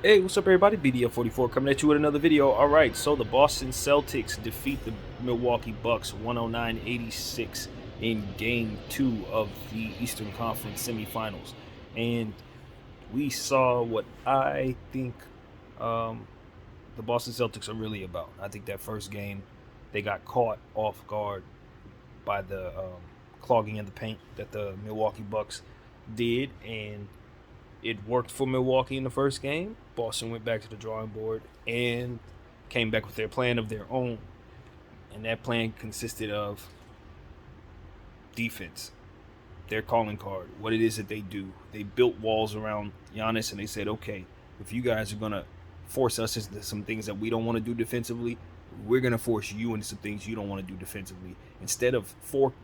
Hey, what's up, everybody? BDF44 coming at you with another video. All right, so the Boston Celtics defeat the Milwaukee Bucks 109-86 in Game 2 of the Eastern Conference semifinals. And we saw what I think um, the Boston Celtics are really about. I think that first game, they got caught off guard by the clogging in the paint that the Milwaukee Bucks did, and it worked for Milwaukee in the first game. Boston went back to the drawing board and came back with their plan of their own. And that plan consisted of defense, their calling card, what it is that they do. They built walls around Giannis and they said, okay, if you guys are going to force us into some things that we don't want to do defensively, we're going to force you into some things you don't want to do defensively. Instead of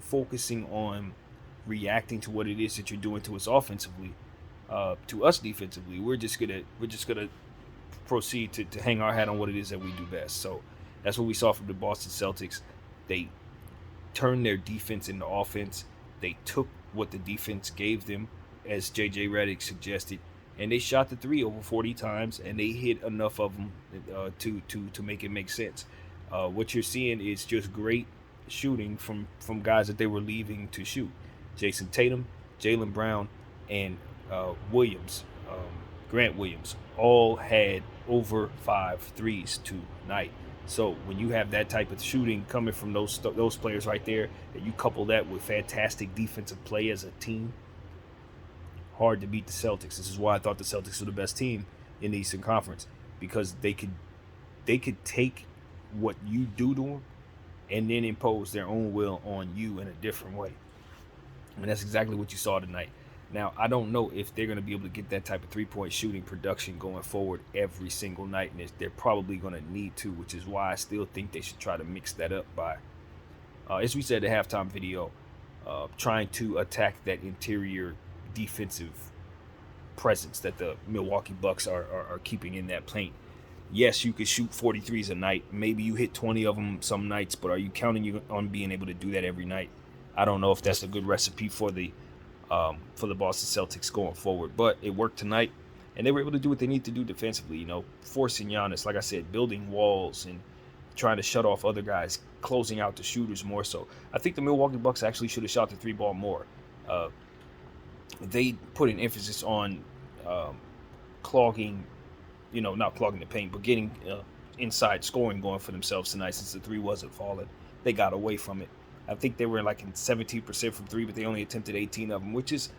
focusing on reacting to what it is that you're doing to us offensively, to us defensively, we're just gonna proceed to hang our hat on what it is that we do best. So that's what we saw from the Boston Celtics. They turned their defense into offense. They took what the defense gave them, as JJ Redick suggested, and they shot the three over 40 times, and they hit enough of them to make it make sense. What you're seeing is just great shooting from guys that they were leaving to shoot. Jason Tatum, Jaylen Brown, and Williams, Grant Williams, all had over 5 threes tonight. So when you have that type of shooting coming from those players right there, and you couple that with fantastic defensive play as a team, hard to beat the Celtics. This is why I thought the Celtics were the best team in the Eastern Conference, because they could take what you do to them and then impose their own will on you in a different way. And that's exactly what you saw tonight. Now, I don't know if they're going to be able to get that type of three-point shooting production going forward every single night, and they're probably going to need to, which is why I still think they should try to mix that up by, as we said in the halftime video, trying to attack that interior defensive presence that the Milwaukee Bucks are keeping in that paint. Yes, you could shoot 43s a night. Maybe you hit 20 of them some nights, but are you counting on being able to do that every night? I don't know if that's a good recipe for the Boston Celtics going forward, but it worked tonight, and they were able to do what they need to do defensively. You know, forcing Giannis, like I said, building walls and trying to shut off other guys, closing out the shooters more so. I think the Milwaukee Bucks actually should have shot the three ball more. Uh, they put an emphasis on clogging, not clogging the paint, but getting inside scoring going for themselves tonight since the three wasn't falling. They got away from it. I think they were like in 17% from three, but they only attempted 18 of them, which is,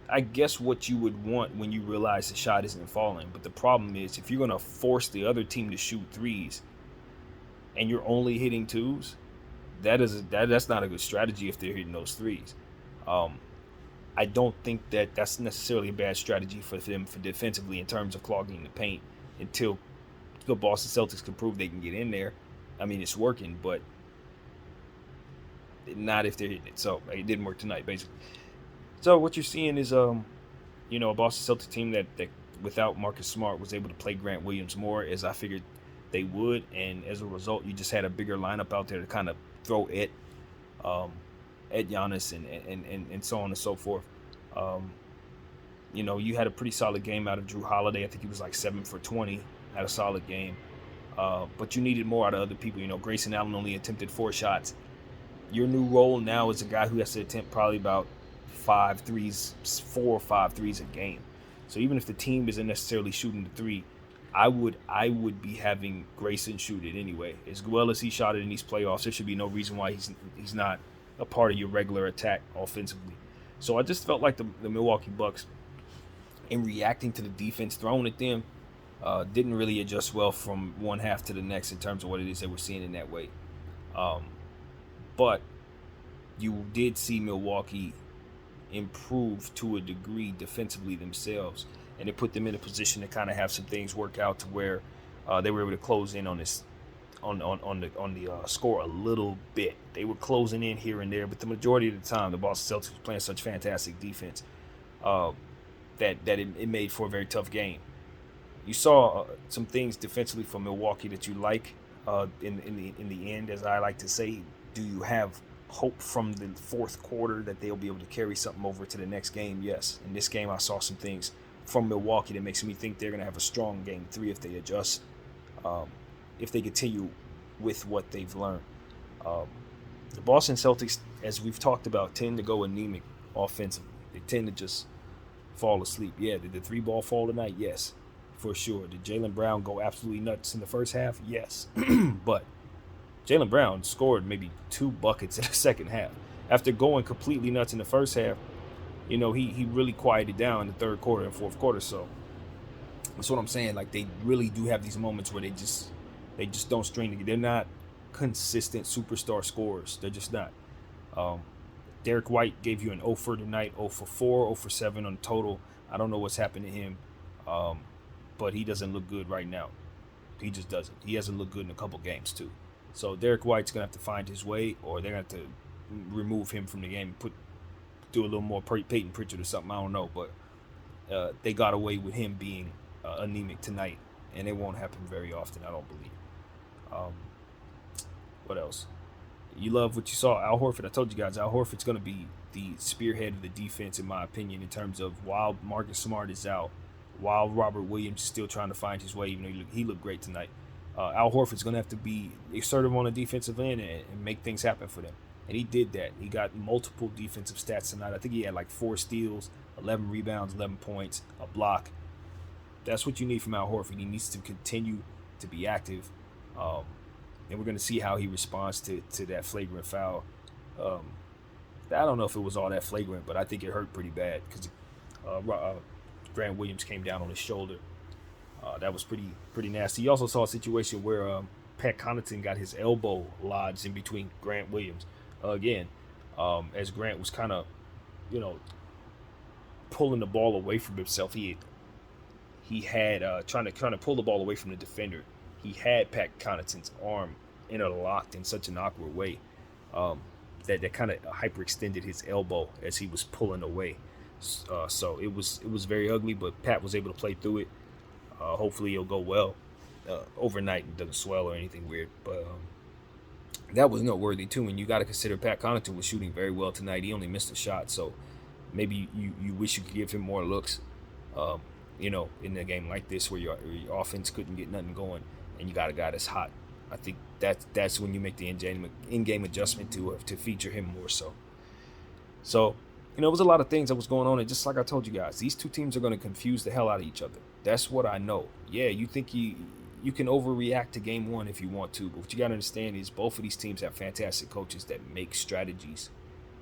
I guess, what you would want when you realize the shot isn't falling. But the problem is, if you're going to force the other team to shoot threes and you're only hitting twos, that's not a good strategy if they're hitting those threes. I don't think that that's necessarily a bad strategy for them for defensively in terms of clogging the paint until the Boston Celtics can prove they can get in there. I mean, it's working, but not if they're hitting it. So it didn't work tonight, basically. So what you're seeing is, a Boston Celtics team that without Marcus Smart was able to play Grant Williams more, as I figured they would, and as a result, you just had a bigger lineup out there to kind of throw at Giannis and so on and so forth. You had a pretty solid game out of Drew Holiday. I think he was like 7 for 20, had a solid game. But you needed more out of other people. Grayson Allen only attempted 4 shots. Your new role now is a guy who has to attempt probably about 4 or 5 threes a game. So even if the team isn't necessarily shooting the three, I would be having Grayson shoot it anyway. As well as he shot it in these playoffs, there should be no reason why he's not a part of your regular attack offensively. So I just felt like the Milwaukee Bucks, in reacting to the defense thrown at them, didn't really adjust well from one half to the next in terms of what it is they were seeing in that way. But you did see Milwaukee improve to a degree defensively themselves, and it put them in a position to kind of have some things work out to where they were able to close in on this on the score a little bit. They were closing in here and there, but the majority of the time, the Boston Celtics were playing such fantastic defense that it made for a very tough game. You saw some things defensively from Milwaukee that you like in the end, as I like to say. Do you have hope from the fourth quarter that they'll be able to carry something over to the next game? Yes. In this game, I saw some things from Milwaukee that makes me think they're going to have a strong game 3 if they adjust, if they continue with what they've learned. Um, the Boston Celtics, as we've talked about, tend to go anemic offensively. They tend to just fall asleep. Yeah, did the 3-ball fall tonight? Yes, for sure. Did Jaylen Brown go absolutely nuts in the first half? Yes. But Jaylen Brown scored maybe 2 buckets in the second half. After going completely nuts in the first half, he really quieted down in the third quarter and fourth quarter. So that's what I'm saying. Like, they really do have these moments where they just don't string together. They're not consistent superstar scorers. They're just not. Derek White gave you an 0 for tonight, 0 for 4, 0 for 7 on total. I don't know what's happened to him, but he doesn't look good right now. He just doesn't. He hasn't looked good in a couple games too. So Derek White's gonna have to find his way, or they're gonna have to remove him from the game, do a little more Peyton Pritchard or something. I don't know, but they got away with him being anemic tonight, and it won't happen very often, I don't believe. What else? You love what you saw. Al Horford, I told you guys, Al Horford's going to be the spearhead of the defense, in my opinion, in terms of while Marcus Smart is out, while Robert Williams is still trying to find his way, even though he looked great tonight. Al Horford's going to have to be assertive on the defensive end and make things happen for them. And he did that. He got multiple defensive stats tonight. I think he had like 4 steals, 11 rebounds, 11 points, a block. That's what you need from Al Horford. He needs to continue to be active. And we're going to see how he responds to that flagrant foul. I don't know if it was all that flagrant, but I think it hurt pretty bad because Grant Williams came down on his shoulder. That was pretty nasty. You also saw a situation where Pat Connaughton got his elbow lodged in between Grant Williams. Again, as Grant was kind of, pulling the ball away from himself. He had trying to pull the ball away from the defender. He had Pat Connaughton's arm interlocked in such an awkward way that kind of hyperextended his elbow as he was pulling away. So it was very ugly, but Pat was able to play through it. Hopefully it'll go well overnight and doesn't swell or anything weird. But that was noteworthy too. And you got to consider Pat Connaughton was shooting very well tonight. He only missed a shot, so maybe you wish you could give him more looks. In a game like this where your offense couldn't get nothing going and you got a guy that's hot. I think that's when you make the in-game adjustment to feature him more so. So, it was a lot of things that was going on, and just like I told you guys, these two teams are going to confuse the hell out of each other. That's what I know. Yeah, you think you can overreact to game 1 if you want to, but what you got to understand is both of these teams have fantastic coaches that make strategies,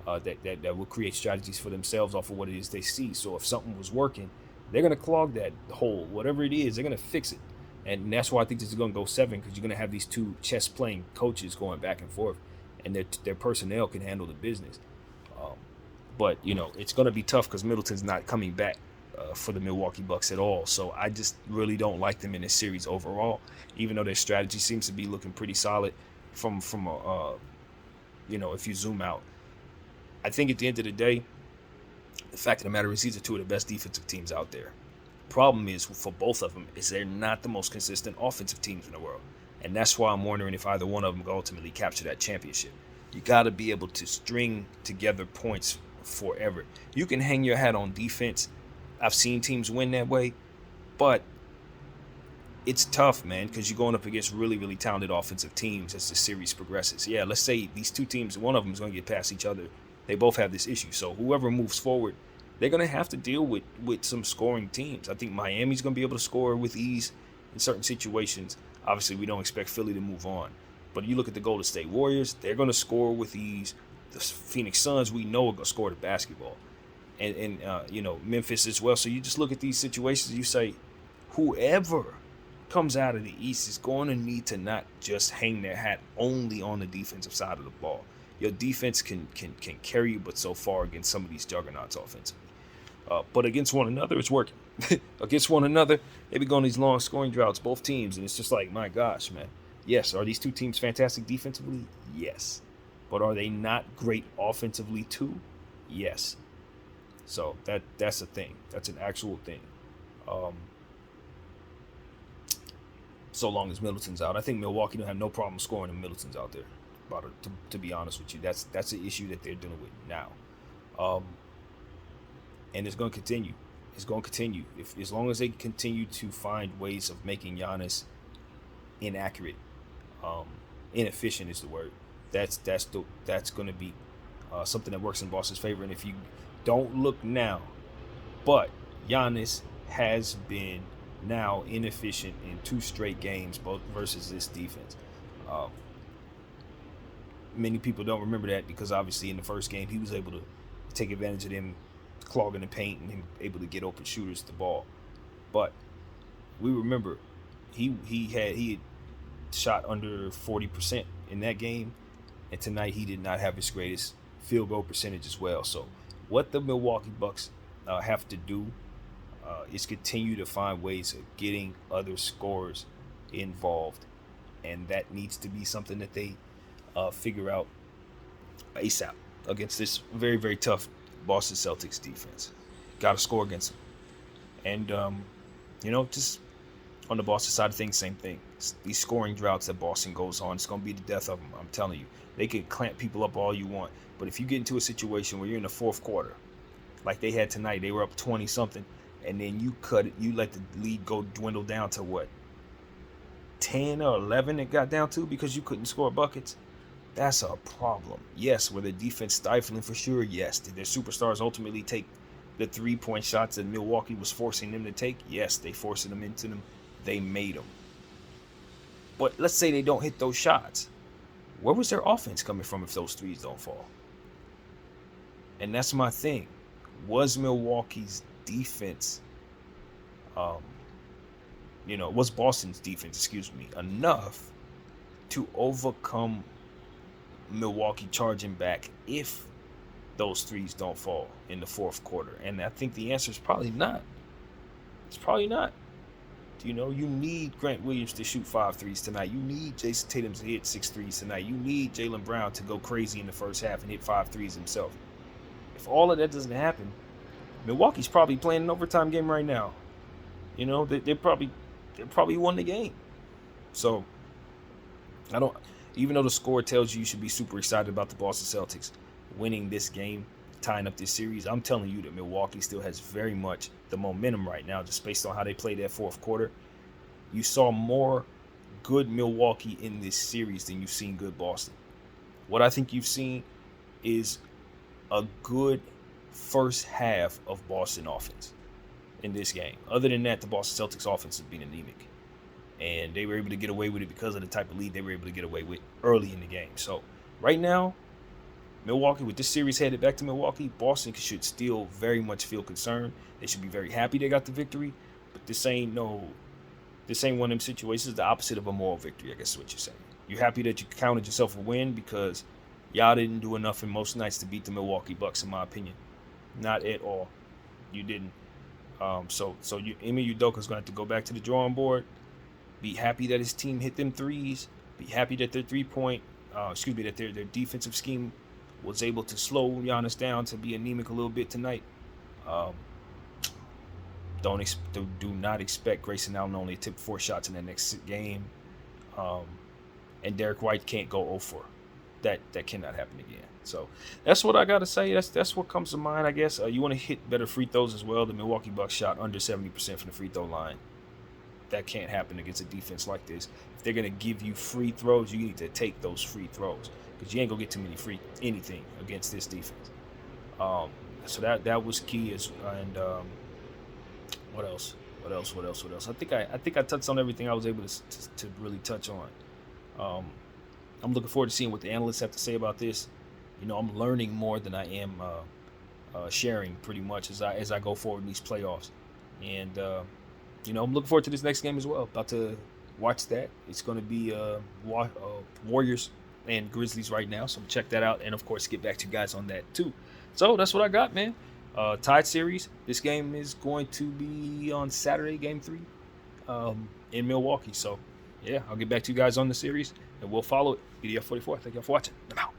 that will create strategies for themselves off of what it is they see. So if something was working, they're going to clog that hole. Whatever it is, they're going to fix it. And that's why I think this is going to go 7, because you're going to have these two chess-playing coaches going back and forth, and their personnel can handle the business. But, it's going to be tough because Middleton's not coming back for the Milwaukee Bucks at all. So I just really don't like them in this series overall, even though their strategy seems to be looking pretty solid from if you zoom out. I think at the end of the day, the fact of the matter is these are two of the best defensive teams out there. Problem is for both of them is they're not the most consistent offensive teams in the world. And that's why I'm wondering if either one of them will ultimately capture that championship. You got to be able to string together points forever. You can hang your hat on defense. I've seen teams win that way, but it's tough, man, because you're going up against really, really talented offensive teams as the series progresses. Yeah, let's say these two teams, one of them is going to get past each other. They both have this issue. So whoever moves forward, they're going to have to deal with some scoring teams. I think Miami's going to be able to score with ease in certain situations. Obviously, we don't expect Philly to move on. But you look at the Golden State Warriors, they're going to score with ease. The Phoenix Suns, we know, are going to score the basketball. And Memphis as well. So you just look at these situations, you say, whoever comes out of the East is going to need to not just hang their hat only on the defensive side of the ball. Your defense can carry you, but so far against some of these juggernauts offensively. But against one another, it's working. Against one another, they be going these long scoring droughts, both teams, and it's just like, my gosh, man. Yes, are these two teams fantastic defensively? Yes. But are they not great offensively too? Yes. So that's a thing. That's an actual thing. So long as Middleton's out. I think Milwaukee don't have no problem scoring if Middleton's out there. To be honest with you, that's an issue that they're dealing with now, and it's going to continue. It's going to continue. As long as they continue to find ways of making Giannis inaccurate, um, inefficient is the word. That's going to be something that works in Boston's favor. And if you don't look now, but Giannis has been now inefficient in 2 straight games, both versus this defense. Many people don't remember that because obviously in the first game he was able to take advantage of them clogging the paint and him able to get open shooters the ball. But we remember he had shot under 40% in that game, and tonight he did not have his greatest field goal percentage as well. So what the Milwaukee Bucks have to do is continue to find ways of getting other scorers involved, and that needs to be something that they figure out ASAP against this very, very tough Boston Celtics defense. Got to score against them. And, just on the Boston side of things, same thing. These scoring droughts that Boston goes on, it's going to be the death of them. I'm telling you. They can clamp people up all you want. But if you get into a situation where you're in the fourth quarter, like they had tonight, they were up 20-something, and then you let the lead dwindle down to what? 10 or 11 it got down to because you couldn't score buckets. That's a problem. Yes, were the defense stifling for sure? Yes. Did their superstars ultimately take the 3-point shots that Milwaukee was forcing them to take? Yes, they forced them into them. They made them. But let's say they don't hit those shots. Where was their offense coming from if those threes don't fall? And that's my thing. Was Milwaukee's defense, was Boston's defense, enough to overcome Milwaukee charging back if those threes don't fall in the fourth quarter? And I think the answer is probably not. It's probably not. You need Grant Williams to shoot 5 threes tonight. You need Jason Tatum to hit 6 threes tonight. You need Jaylen Brown to go crazy in the first half and hit 5 threes himself. If all of that doesn't happen, Milwaukee's probably playing an overtime game right now. They probably won the game. So even though the score tells you should be super excited about the Boston Celtics winning this game, tying up this series, I'm telling you that Milwaukee still has very much the momentum right now, just based on how they played that fourth quarter. You saw more good Milwaukee in this series than you've seen good Boston. What I think you've seen is a good first half of Boston offense in this game. Other than that, the Boston Celtics offense has been anemic. And they were able to get away with it because of the type of lead they were able to get away with early in the game. So right now, Milwaukee, with this series headed back to Milwaukee, Boston should still very much feel concerned. They should be very happy they got the victory. But this ain't one of them situations, the opposite of a moral victory, I guess is what you're saying. You're happy that you counted yourself a win because y'all didn't do enough in most nights to beat the Milwaukee Bucks, in my opinion. Not at all. You didn't. Ime Udoka's going to have to go back to the drawing board. Be happy that his team hit them threes. Be happy that their that their defensive scheme was able to slow Giannis down to be anemic a little bit tonight. Do not expect Grayson Allen only to tip 4 shots in the next game. And Derek White can't go 0-4. That cannot happen again. So that's what I got to say. That's what comes to mind, I guess. You want to hit better free throws as well. The Milwaukee Bucks shot under 70% from the free throw line. That can't happen against a defense like this. If they're going to give you free throws, you need to take those free throws because you ain't going to get too many anything against this defense. So that was key. What else? I think I touched on everything I was able to really touch on. I'm looking forward to seeing what the analysts have to say about this. I'm learning more than I am sharing pretty much as I go forward in these playoffs. And, I'm looking forward to this next game as well. About to watch that. It's going to be Warriors and Grizzlies right now. So check that out. And, of course, get back to you guys on that too. So that's what I got, man. Tied series. This game is going to be on Saturday, Game 3 in Milwaukee. So, yeah, I'll get back to you guys on the series, and we'll follow it. BDF44. Thank y'all for watching. I'm out.